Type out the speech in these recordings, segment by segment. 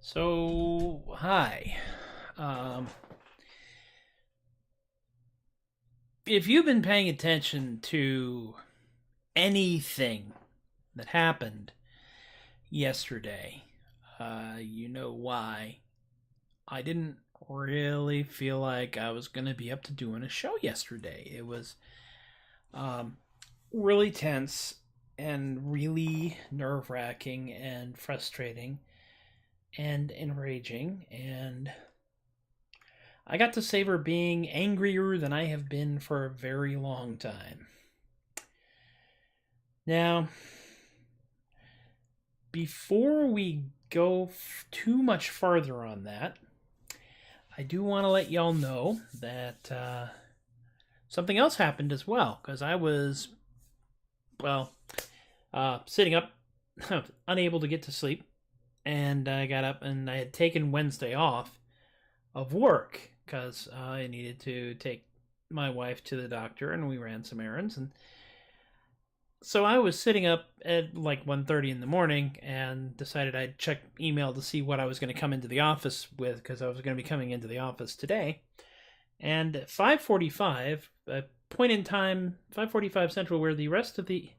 So, hi. If you've been paying attention to anything that happened yesterday, you know why I didn't really feel like I was going to be up to doing a show yesterday. It was really tense and really nerve-wracking and frustrating and enraging, and I got to savor being angrier than I have been for a very long time. Now, before we go too much farther on that, I do want to let y'all know that something else happened as well, because I was, sitting up, unable to get to sleep, and I got up and I had taken Wednesday off of work because I needed to take my wife to the doctor and we ran some errands. And so I was sitting up at like 1:30 in the morning and decided I'd check email to see what I was going to come into the office with, because I was going to be coming into the office today. And at 5:45, a point in time, 5:45 Central, where the rest of the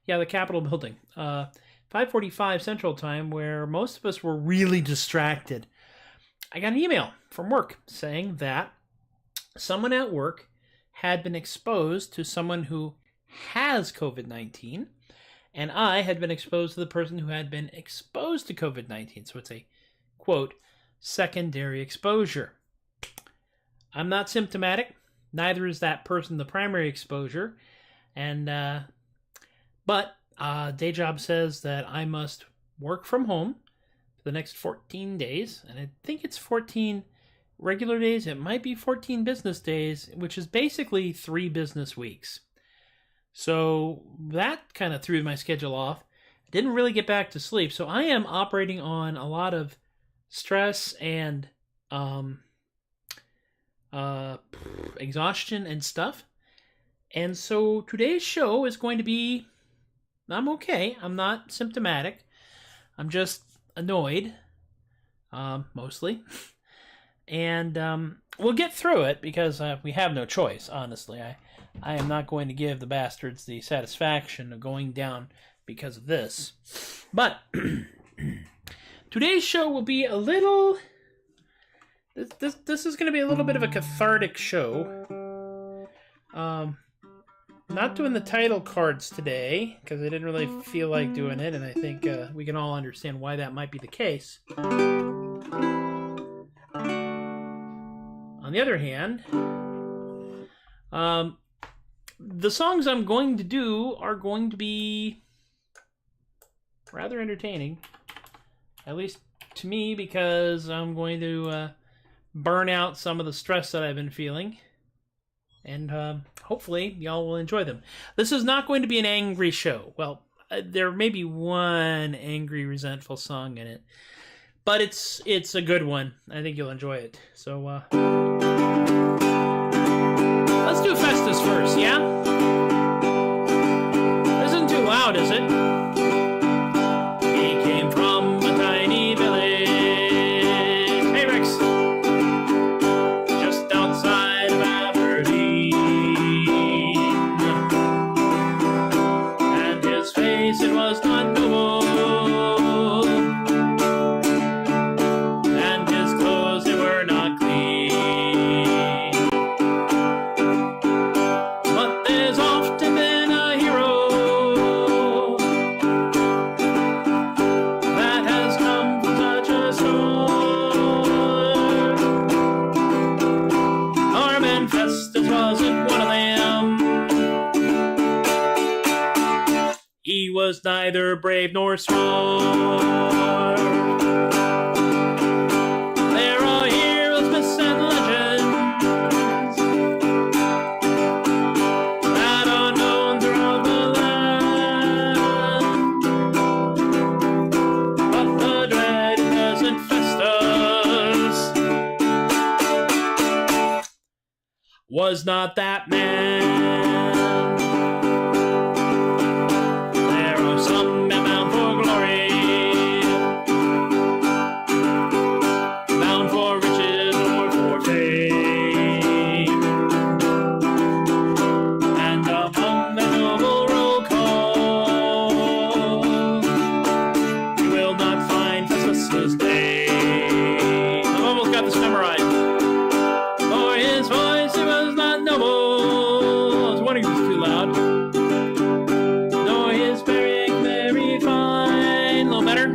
Capitol building, 5:45 Central Time, where most of us were really distracted, I got an email from work saying that someone at work had been exposed to someone who has COVID-19, and I had been exposed to the person who had been exposed to COVID-19. So it's a, quote, secondary exposure. I'm not symptomatic. Neither is that person the primary exposure. And, but day job says that I must work from home for the next 14 days. And I think it's 14 regular days. It might be 14 business days, which is basically 3 business weeks. So that kind of threw my schedule off. I didn't really get back to sleep. So I am operating on a lot of stress and exhaustion and stuff. And so today's show is going to be, I'm okay. I'm not symptomatic. I'm just annoyed, mostly. And we'll get through it because we have no choice, honestly. I am not going to give the bastards the satisfaction of going down because of this. But today's show will be a little... This is going to be a little bit of a cathartic show. Not doing the title cards today, because I didn't really feel like doing it, and I think we can all understand why that might be the case. On the other hand, the songs I'm going to do are going to be rather entertaining, at least to me, because I'm going to burn out some of the stress that I've been feeling. And hopefully y'all will enjoy them. This is not going to be an angry show. Well, there may be one angry, resentful song in it, but it's a good one. I think you'll enjoy it. So let's do Festus first, yeah? This isn't too loud, is it? He came from a tiny village neither brave nor smart. There are heroes, myths, and legends that are known throughout the land. But the dreaded peasant Festus was not that man. There are some men bound for glory, bound for riches or for fame, and among the noble roll call you will not find Festus's name. I've almost got this memorized. For his voice it was not noble, I was wondering if it was too loud, nor his bearing very fine, a little better,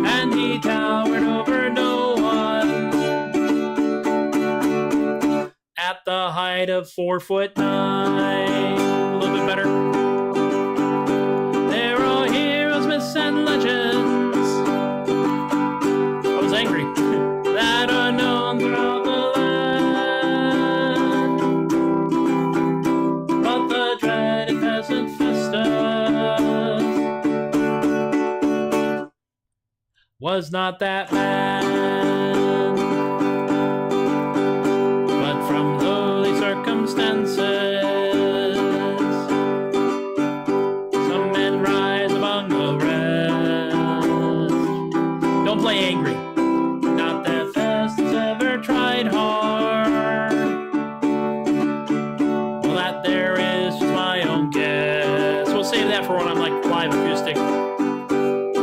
and he towered over no one at the height of 4'9", a little bit better. There are heroes, myths, and legends, I was angry, that are known throughout the land. But the dreaded peasant Festus was not that man. But from lowly circumstances some men rise among the rest. Don't play angry. Not that Festus ever tried hard. Well, that there is just my own guess. We'll save that for when I'm like live acoustic.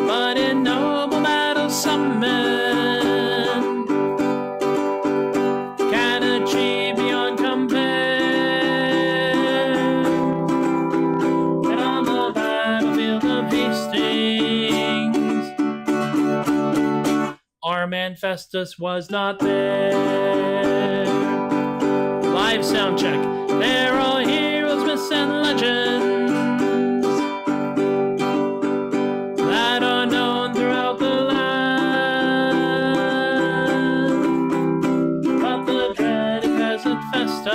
But in noble battles some men can achieve beyond compare. And on the battlefield of Hastings, our man Festus was not there. Live sound check. There are heroes, myths, and legends that are known throughout the land. But the dreaded peasant Festus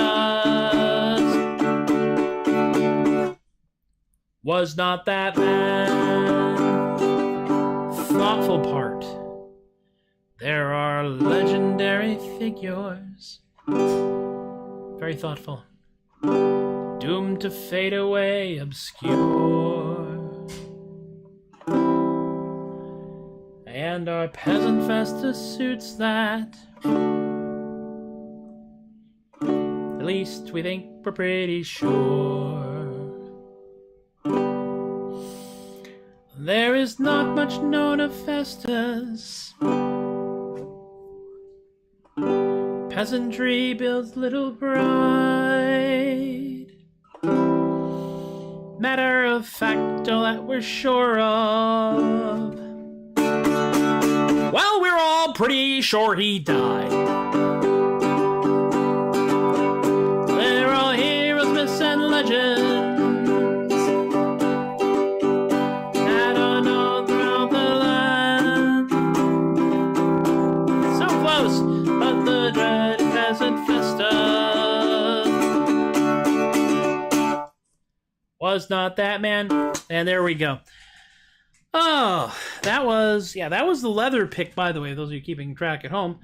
was not that man. Thoughtful part. There are legendary figures, very thoughtful, doomed to fade away obscure. And our peasant Festus suits that. At least we think we're pretty sure. There is not much known of Festus. Peasantry builds little pride. Matter of fact, all that we're sure of. Well, we're all pretty sure he died. There are heroes, myths, and legends that are known throughout the land. So close, but the dreaded peasant Festus was not that man. And there we go. Oh, that was the leather pick, by the way, those of you keeping track at home.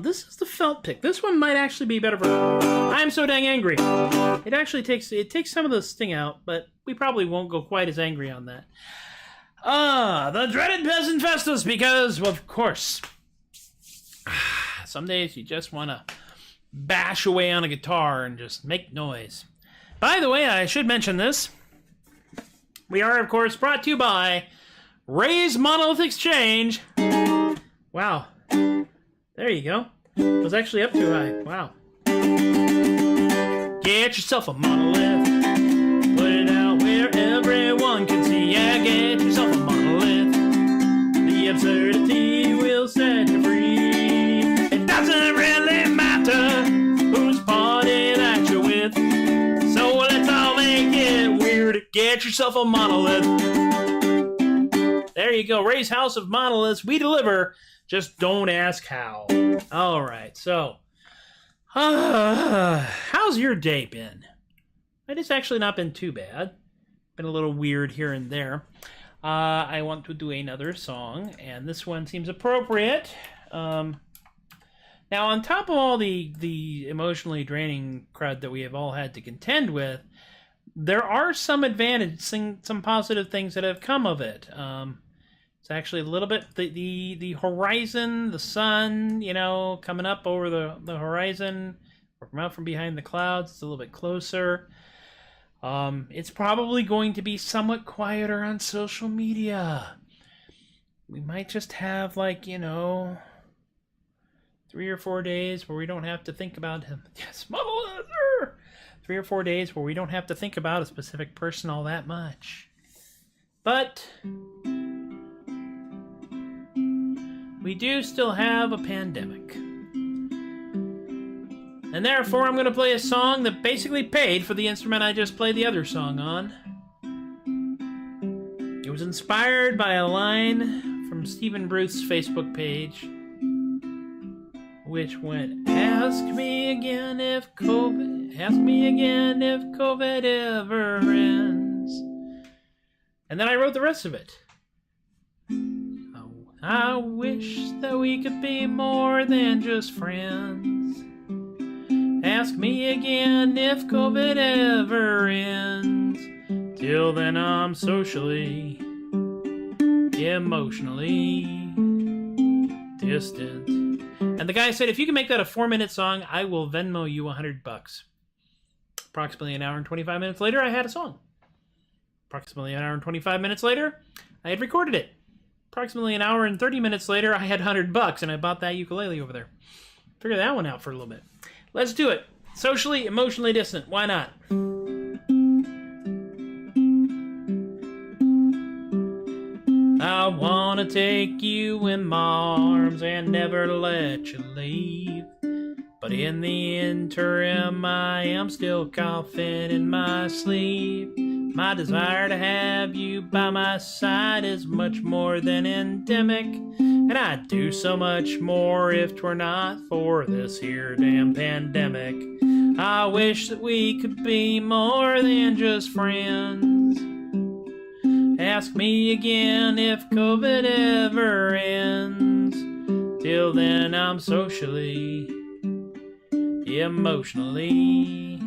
This is the felt pick. This one might actually be better for I'm So Dang Angry. It actually takes some of the sting out, but we probably won't go quite as angry on that. The Dreaded Peasant Festus, because, of course, some days you just want to bash away on a guitar and just make noise. By the way, I should mention this. We are, of course, brought to you by Ray's Monolith Exchange. Wow. There you go. It was actually up too high. Wow. Get yourself a monolith. Put it out where everyone can see. Yeah, get yourself a monolith. The absurdity will set you free. It doesn't really matter whose party that you're with. So let's all make it weird. Get Get yourself a monolith. There you go. Ray's House of Monoliths. We deliver. Just don't ask how. All right. So, how's your day been? It's actually not been too bad. Been a little weird here and there. I want to do another song, and this one seems appropriate. Now, on top of all the emotionally draining crud that we have all had to contend with, there are some advantages, some positive things that have come of it. It's actually a little bit, the horizon, the sun, coming up over the horizon, or from out from behind the clouds, it's a little bit closer. It's probably going to be somewhat quieter on social media. We might just have, 3 or 4 days where we don't have to think about him. Yes, 3 or 4 days where we don't have to think about a specific person all that much. But we do still have a pandemic. And therefore, I'm going to play a song that basically paid for the instrument I just played the other song on. It was inspired by a line from Stephen Bruce's Facebook page, which went, Ask me again if COVID ever ends. And then I wrote the rest of it. I wish that we could be more than just friends. Ask me again if COVID ever ends. Till then I'm socially, emotionally distant. And the guy said, if you can make that a 4-minute song, I will Venmo you $100. Approximately an hour and 25 minutes later, I had a song. Approximately an hour and 25 minutes later, I had recorded it. Approximately an hour and 30 minutes later, I had $100, and I bought that ukulele over there. Figure that one out for a little bit. Let's do it. Socially, emotionally distant. Why not? I want to take you in my arms and never let you leave. But in the interim, I am still coughing in my sleep. My desire to have you by my side is much more than endemic, and I'd do so much more if 'twere not for this here damn pandemic. I wish that we could be more than just friends. Ask me again if COVID ever ends. Till then I'm socially, emotionally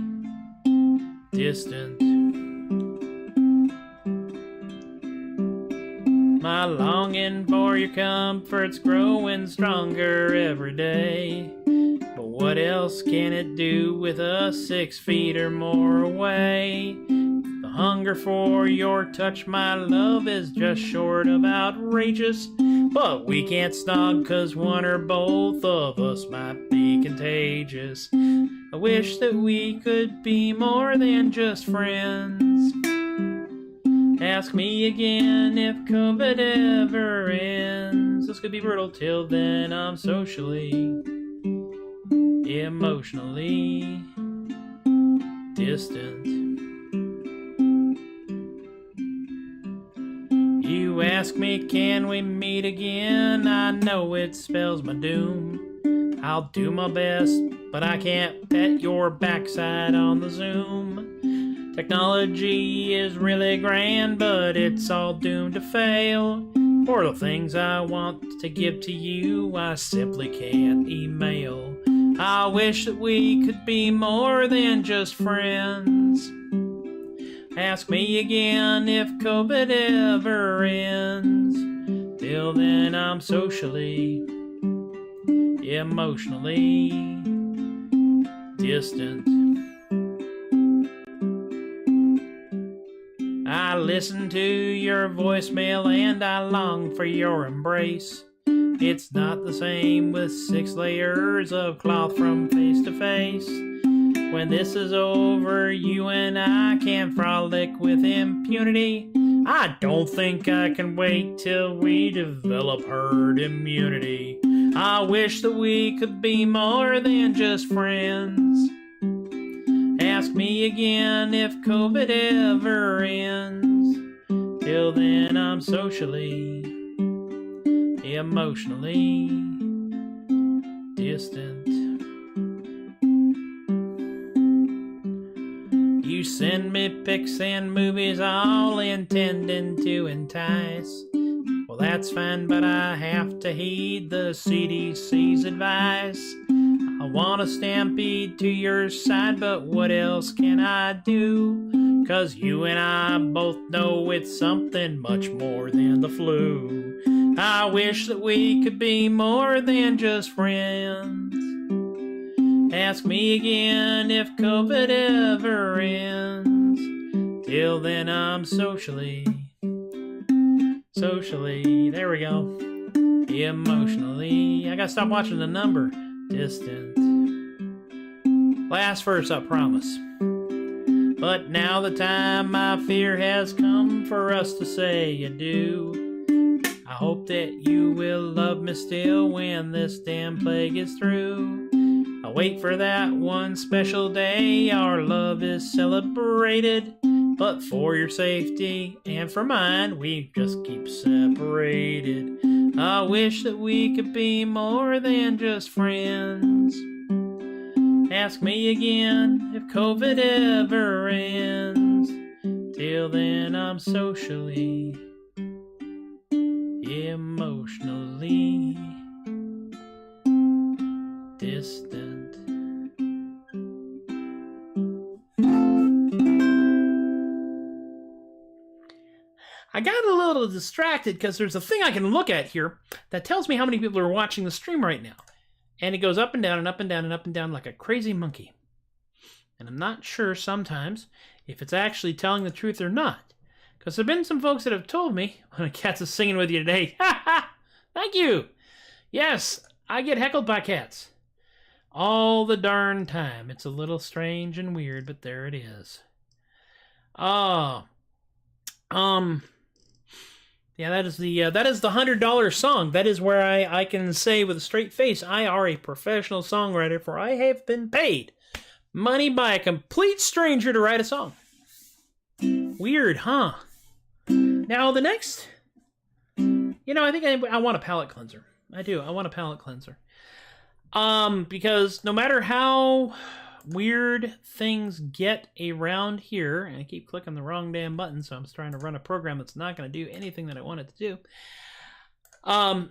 distant. My longing for your comfort's growing stronger every day. But what else can it do with us 6 feet or more away? The hunger for your touch, my love, is just short of outrageous. But we can't snog 'cause one or both of us might be contagious. I wish that we could be more than just friends. Ask me again if COVID ever ends. This could be brutal. Till then I'm socially, emotionally distant. You ask me, can we meet again? I know it spells my doom. I'll do my best, but I can't pet your backside on the Zoom. Technology is really grand, but it's all doomed to fail. For the things I want to give to you, I simply can't email. I wish that we could be more than just friends. Ask me again if COVID ever ends. Till then I'm socially, emotionally distant. I listen to your voicemail and I long for your embrace. It's not the same with 6 layers of cloth from face to face. When this is over, you and I can frolic with impunity. I don't think I can wait till we develop herd immunity. I wish that we could be more than just friends. Ask Ask me again if COVID ever ends. Till then I'm socially, emotionally distant. You send me pics and movies all intending to entice. Well, that's fine, but I have to heed the CDC's advice. I want to stampede to your side, but what else can I do? 'Cause you and I both know it's something much more than the flu. I wish that we could be more than just friends. Ask me again if COVID ever ends. Till then I'm socially, there we go, emotionally, I gotta stop watching the number, distant. Last verse, I promise. But now the time I fear has come for us to say adieu. I hope that you will love me still when this damn plague is through. I wait for that one special day our love is celebrated. But for your safety and for mine, we just keep separated. I wish that we could be more than just friends. Ask me again if COVID ever ends. Till then I'm socially, emotionally distant. I got a little distracted because there's a thing I can look at here that tells me how many people are watching the stream right now. And it goes up and down and up and down and up and down like a crazy monkey. And I'm not sure sometimes if it's actually telling the truth or not. Because there have been some folks that have told me, when a cat's is singing with you today, ha ha, thank you. Yes, I get heckled by cats. All the darn time. It's a little strange and weird, but there it is. Yeah, that is the $100 song. That is where I can say with a straight face, I are a professional songwriter, for I have been paid money by a complete stranger to write a song. Weird, huh? Now the next, I think I want a palate cleanser. I do. I want a palate cleanser. Because no matter how weird things get around here, and I keep clicking the wrong damn button, so I'm just trying to run a program that's not going to do anything that I want it to do. No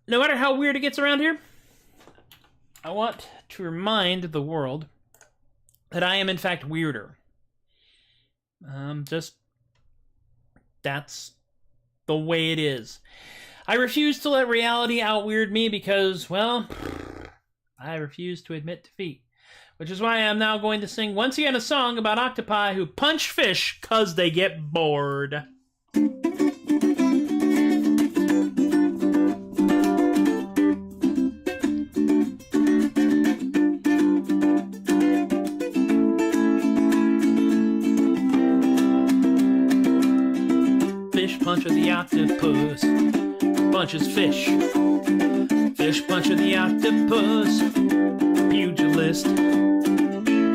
matter how weird it gets around here, I want to remind the world that I am in fact weirder. That's the way it is. I refuse to let reality out-weird me because, well, I refuse to admit defeat. Which is why I'm now going to sing once again a song about octopi who punch fish 'cause they get bored. Fish puncher the octopus punches fish. Fish puncher the octopus, pugilist.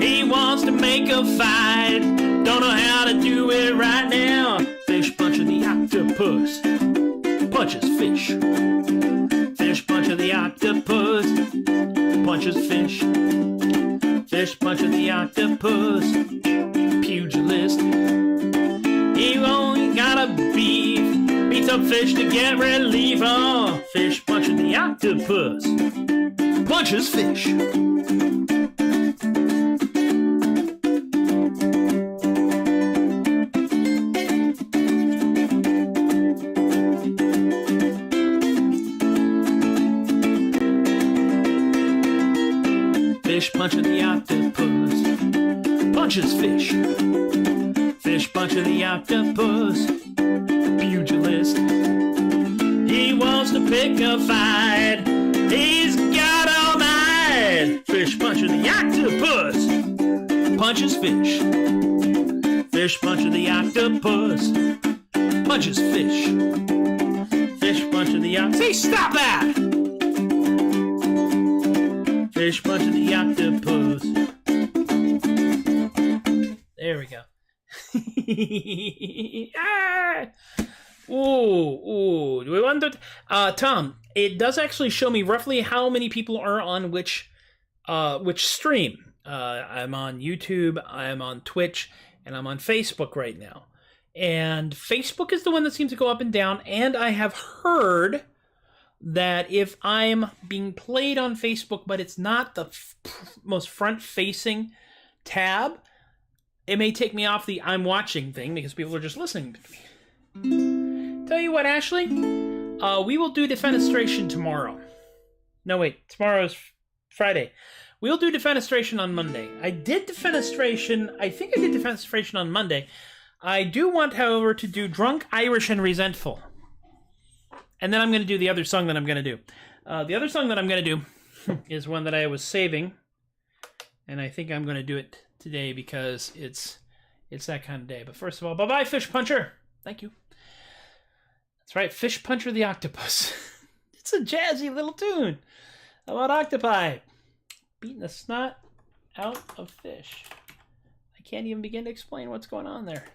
He wants to make a fight, don't know how to do it right now. Fish puncher the octopus punches fish. Fish puncher the octopus punches fish. Fish puncher the octopus, pugilist. He only got a beef, beats up fish to get relief. Oh, fish puncher the octopus punches fish. Fish puncher the octopus punches fish. Fish puncher the octopus, pugilist. He wants to pick a fight, he's got all night. Fish puncher the octopus punches fish. Fish puncher the octopus punches fish. Fish puncher the octopus. Say, stop that! Fish puncher the octopus Ah! Ooh. Do we want to... Tom, it does actually show me roughly how many people are on which stream. I'm on YouTube, I'm on Twitch, and I'm on Facebook right now. And Facebook is the one that seems to go up and down, and I have heard that if I'm being played on Facebook, but it's not the most front-facing tab, it may take me off the I'm watching thing because people are just listening to me. Tell you what, Ashley, we will do defenestration tomorrow. No, wait, tomorrow's Friday. We'll do defenestration on Monday. I think I did defenestration on Monday. I do want, however, to do Drunk, Irish, and Resentful. And then I'm going to do the other song that I'm going to do. The other song that I'm going to do is one that I was saving. And I think I'm going to do it today because it's that kind of day. But first of all, bye-bye, Fish Puncher. Thank you. That's right, Fish Puncher the Octopus. It's a jazzy little tune about octopi beating the snot out of fish. I can't even begin to explain what's going on there.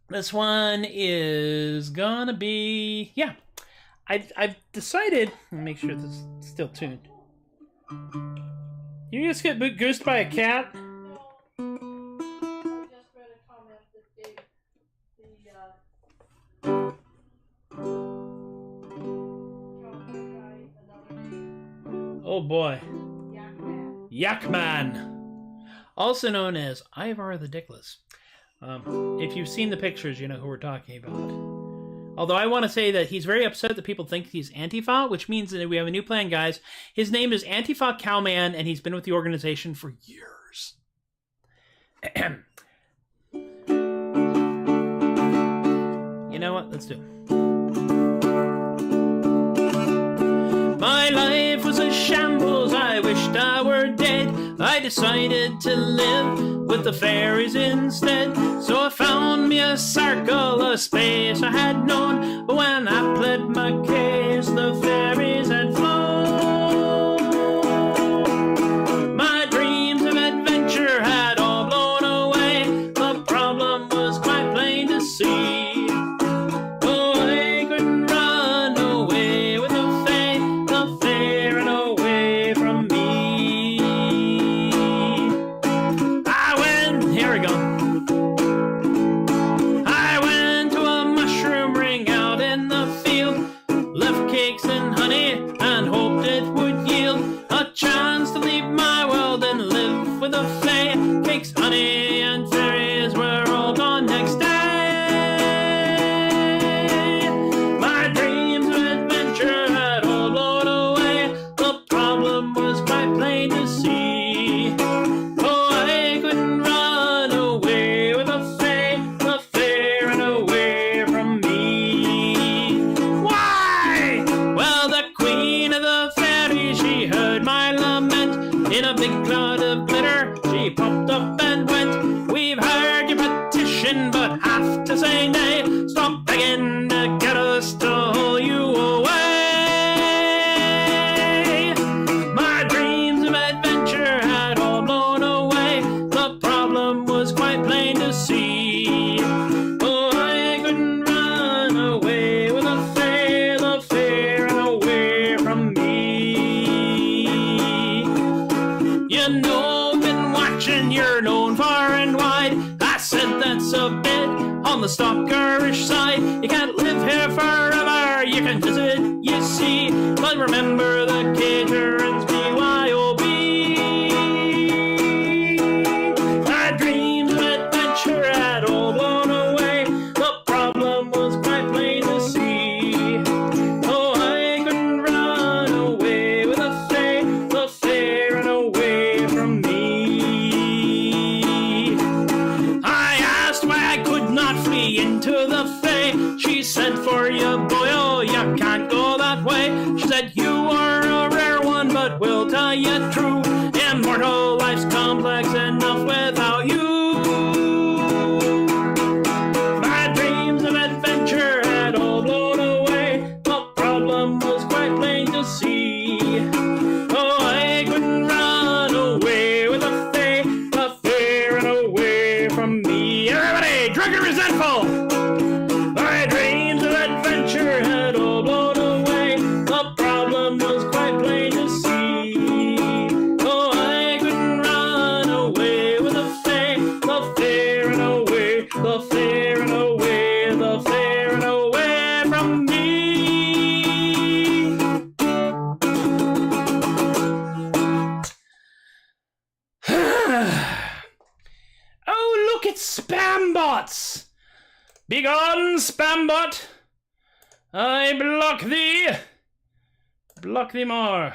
This one is gonna be, yeah. I've decided. Let me make sure this is still tuned. You just get goosed by a cat? Oh boy. Yakman. Also known as Ivar the Dickless. If you've seen the pictures, you know who we're talking about. Although I want to say that he's very upset that people think he's Antifa, which means that we have a new plan, guys. His name is Antifa Cowman, and he's been with the organization for years. You know what? Let's do it. My life was a shambles, I wished I were dead. I decided to live with the fairies instead. So I found me a circle of space I had known. But when I pled my case, the fairies had flown. My dreams of adventure had all blown away. The problem was quite plain to see. Stalkerish side. You can't live here forever. You can visit, you see, but remember the caterers BYOB. My dreams of adventure had all blown away. The problem was quite plain to see. Oh, I couldn't run away with the fair and away from me. I asked why I could not flee into the fay. She said, for you, boy, oh, you can't go that way. She said, you are a rare one, but we'll tell you true. Immortal life's complex enough without you. My dreams of adventure had all blown away. The problem was quite plain to see. Oh, I couldn't run away with the fair and away Begone, spambot! I block thee! Block thee more.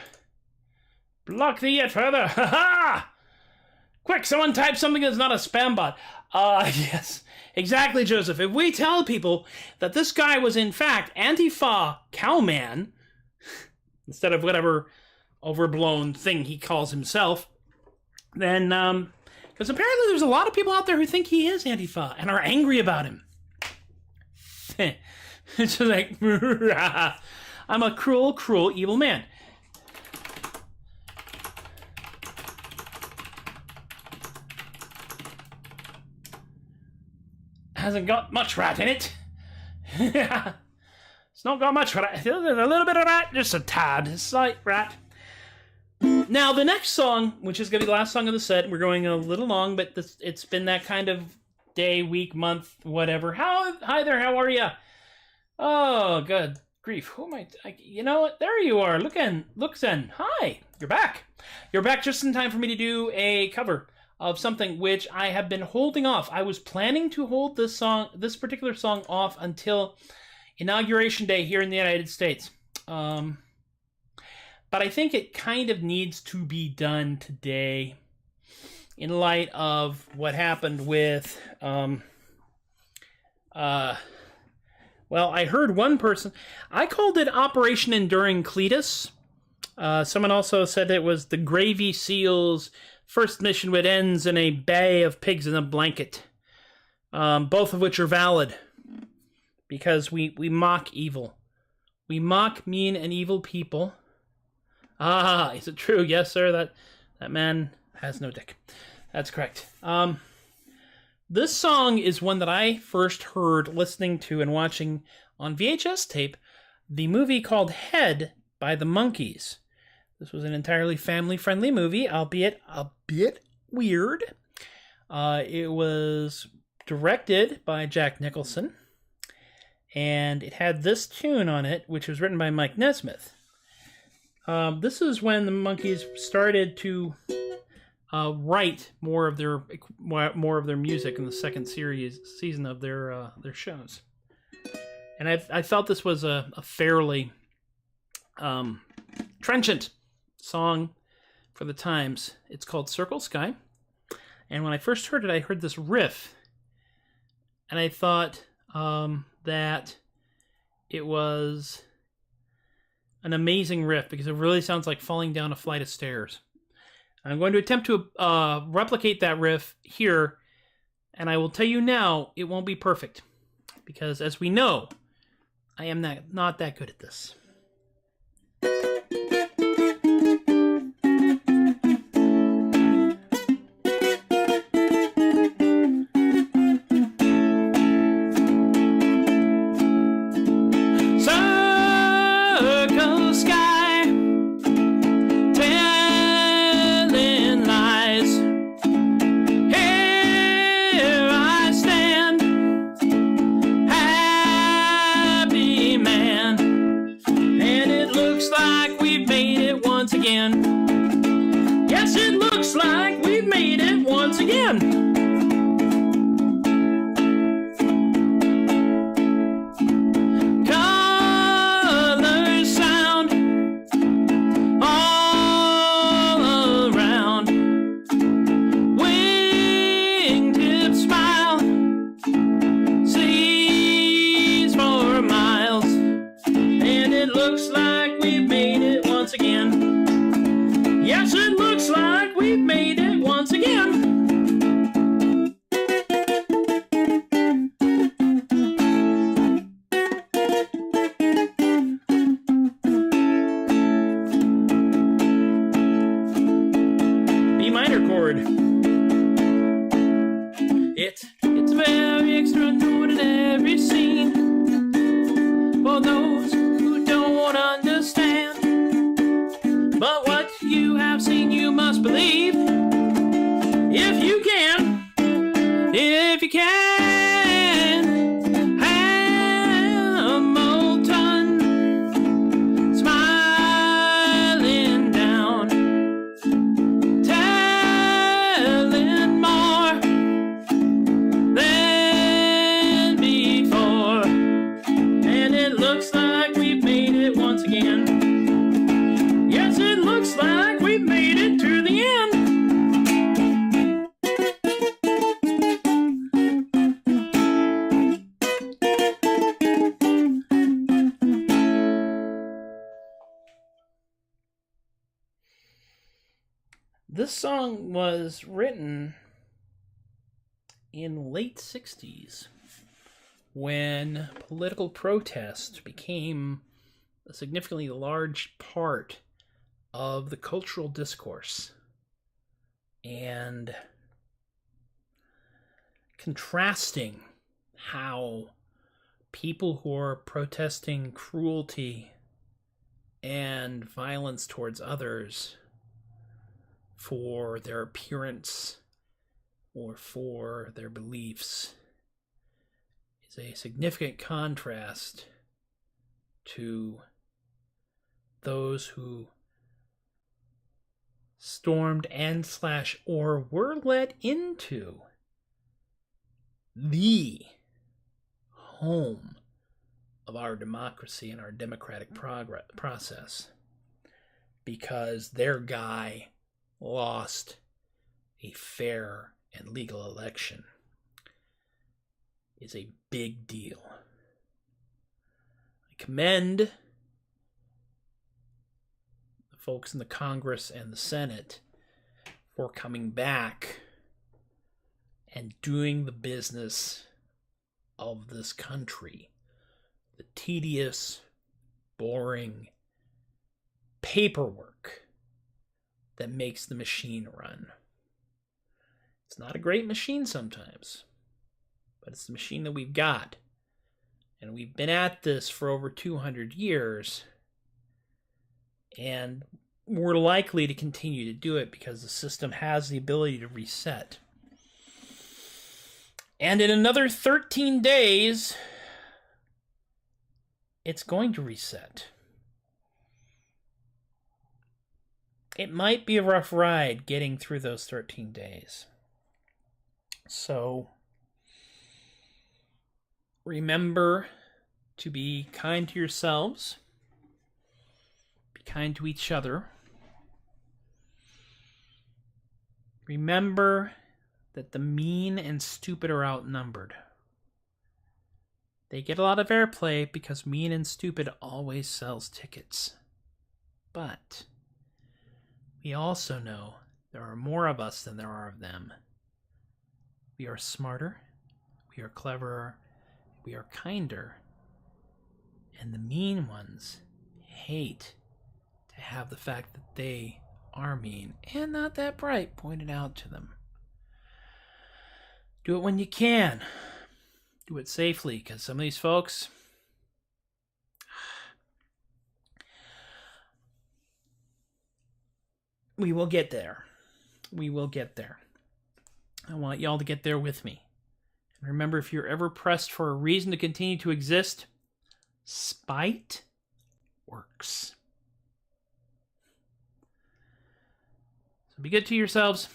Block thee yet further. Ha ha! Quick, someone type something that's not a spam bot. Yes. Exactly, Joseph. If we tell people that this guy was in fact Antifa Cowman, instead of whatever overblown thing he calls himself, then, because apparently there's a lot of people out there who think he is Antifa and are angry about him. It's just like, I'm a cruel, cruel, evil man. Hasn't got much rat in it. It's not got much rat. There's a little bit of rat, just a tad, a slight rat. Now, the next song, which is going to be the last song of the set, we're going a little long, but it's been that kind of day, week, month, whatever. Hi there, how are you? Oh, good grief. Who am I? You know what? There you are. Look in. Hi, you're back. You're back just in time for me to do a cover of something which I have been holding off. I was planning to hold this particular song off until Inauguration Day here in the United States. But I think it kind of needs to be done today in light of what happened with, well, I heard one person, I called it Operation Enduring Cletus. Someone also said it was the Gravy Seals' first mission, which ends in a bay of pigs in a blanket. Both of which are valid. Because we mock evil. We mock mean and evil people. Ah, is it true? Yes, sir, that man has no dick. That's correct. This song is one that I first heard listening to and watching on VHS tape the movie called Head by the Monkees. This was an entirely family-friendly movie, albeit a bit weird. It was directed by Jack Nicholson, and it had this tune on it, which was written by Mike Nesmith. This is when the Monkees started to write more of their music in the second season of their shows, and I felt this was a fairly trenchant song for the times. It's called Circle Sky, and when I first heard it, I heard this riff, and I thought that it was an amazing riff because it really sounds like falling down a flight of stairs. I'm going to attempt to replicate that riff here, and I will tell you now, it won't be perfect, because as we know, I am not that good at this. Looks like we made it looks like we've made it once again. Yes, it looks like we've made it to the end. This song was written in late 60s when political protest became a significantly large part of the cultural discourse, and contrasting how people who are protesting cruelty and violence towards others for their appearance or for their beliefs is a significant contrast to those who stormed and / or were let into the home of our democracy and our democratic process because their guy lost a fair and legal election is a big deal. I commend the folks in the Congress and the Senate for coming back and doing the business of this country. The tedious, boring paperwork that makes the machine run. It's not a great machine sometimes, but it's the machine that we've got. And we've been at this for over 200 years, and we're likely to continue to do it because the system has the ability to reset. And in another 13 days, it's going to reset. It might be a rough ride getting through those 13 days. So, remember to be kind to yourselves. Be kind to each other. Remember that the mean and stupid are outnumbered. They get a lot of airplay because mean and stupid always sells tickets. But we also know there are more of us than there are of them. We are smarter, we are cleverer, we are kinder, and the mean ones hate to have the fact that they are mean and not that bright pointed out to them. Do it when you can. Do it safely, because some of these folks, we will get there. We will get there. I want y'all to get there with me. And remember, if you're ever pressed for a reason to continue to exist, spite works. So be good to yourselves.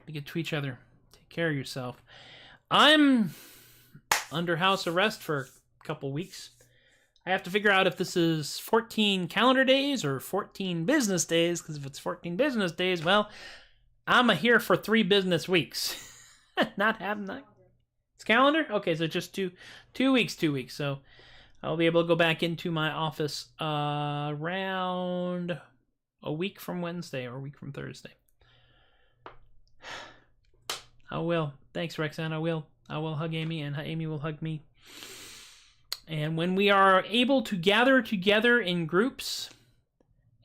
Be good to each other. Take care of yourself. I'm under house arrest for a couple weeks. I have to figure out if this is 14 calendar days or 14 business days, because if it's 14 business days, well, I'm here for 3 business weeks. Not having that. It's calendar? Okay, so just two weeks. So I'll be able to go back into my office around a week from Wednesday or a week from Thursday. I will. Thanks, Rexanne. I will hug Amy, and Amy will hug me. And when we are able to gather together in groups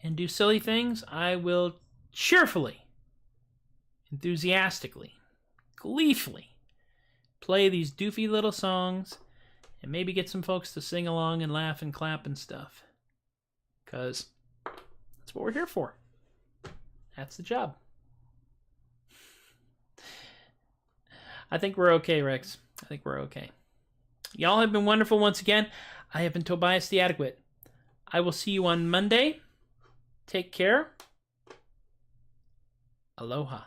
and do silly things, I will cheerfully, enthusiastically, gleefully play these doofy little songs and maybe get some folks to sing along and laugh and clap and stuff. Because that's what we're here for. That's the job. I think we're okay, Rex. I think we're okay. Y'all have been wonderful once again. I have been Tobias the Adequate. I will see you on Monday. Take care. Aloha.